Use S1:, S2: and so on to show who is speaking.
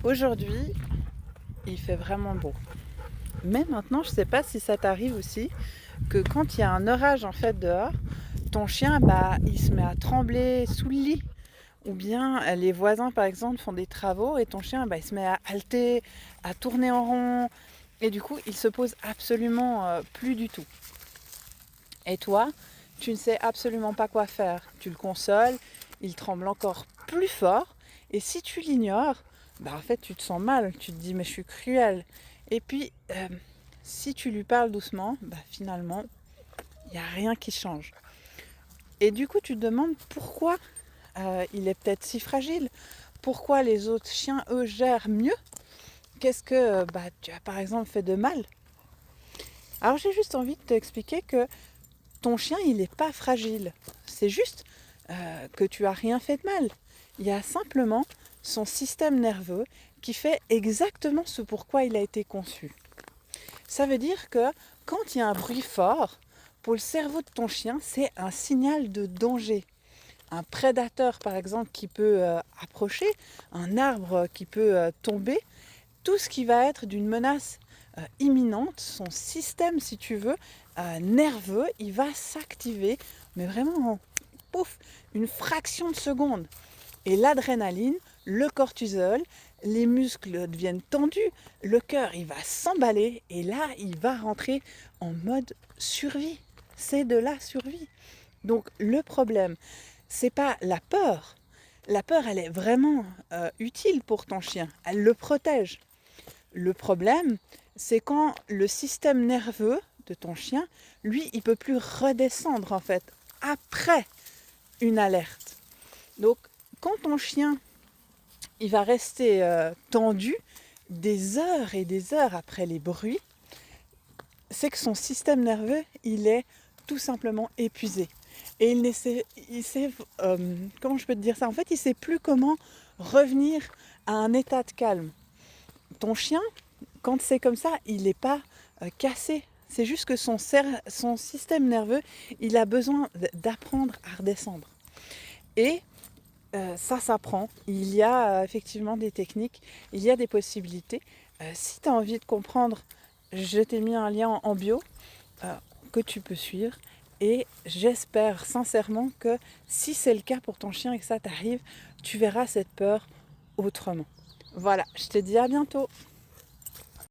S1: Aujourd'hui, il fait vraiment beau. Mais maintenant, je ne sais pas si ça t'arrive aussi, que quand il y a un orage en fait dehors, ton chien, il se met à trembler sous le lit. Ou bien les voisins, par exemple, font des travaux et ton chien, il se met à halter, à tourner en rond. Et du coup, il se pose absolument plus du tout. Et toi, tu ne sais absolument pas quoi faire. Tu le consoles, il tremble encore plus fort. Et si tu l'ignores, en fait, tu te sens mal. Tu te dis, mais je suis cruel. Et puis, si tu lui parles doucement, finalement, il n'y a rien qui change. Et du coup, tu te demandes pourquoi il est peut-être si fragile. Pourquoi les autres chiens, eux, gèrent mieux. Qu'est-ce que tu as, par exemple, fait de mal? Alors, j'ai juste envie de t'expliquer que ton chien, il n'est pas fragile. C'est juste que tu as rien fait de mal. Il y a simplement son système nerveux qui fait exactement ce pourquoi il a été conçu. Ça veut dire que quand il y a un bruit fort, pour le cerveau de ton chien, c'est un signal de danger. Un prédateur, par exemple, qui peut approcher, un arbre qui peut tomber, tout ce qui va être d'une menace imminente, son système, si tu veux, nerveux, il va s'activer, mais vraiment en pouf, une fraction de seconde. Et l'adrénaline, le cortisol, les muscles deviennent tendus, le cœur, il va s'emballer, et là, il va rentrer en mode survie. C'est de la survie. Donc, le problème, c'est pas la peur. La peur, elle est vraiment utile pour ton chien. Elle le protège. Le problème, c'est quand le système nerveux de ton chien, lui, il peut plus redescendre en fait après une alerte. Donc, quand ton chien, il va rester tendu des heures et des heures après les bruits, c'est que son système nerveux, il est tout simplement épuisé. Et comment je peux te dire ça? En fait, il ne sait plus comment revenir à un état de calme. Ton chien, quand c'est comme ça, il n'est pas cassé. C'est juste que son système nerveux, il a besoin d'apprendre à redescendre. Et ça s'apprend. Il y a effectivement des techniques, il y a des possibilités. Si tu as envie de comprendre, je t'ai mis un lien en bio euh, que tu peux suivre. Et j'espère sincèrement que si c'est le cas pour ton chien et que ça t'arrive, tu verras cette peur autrement. Voilà, je te dis à bientôt.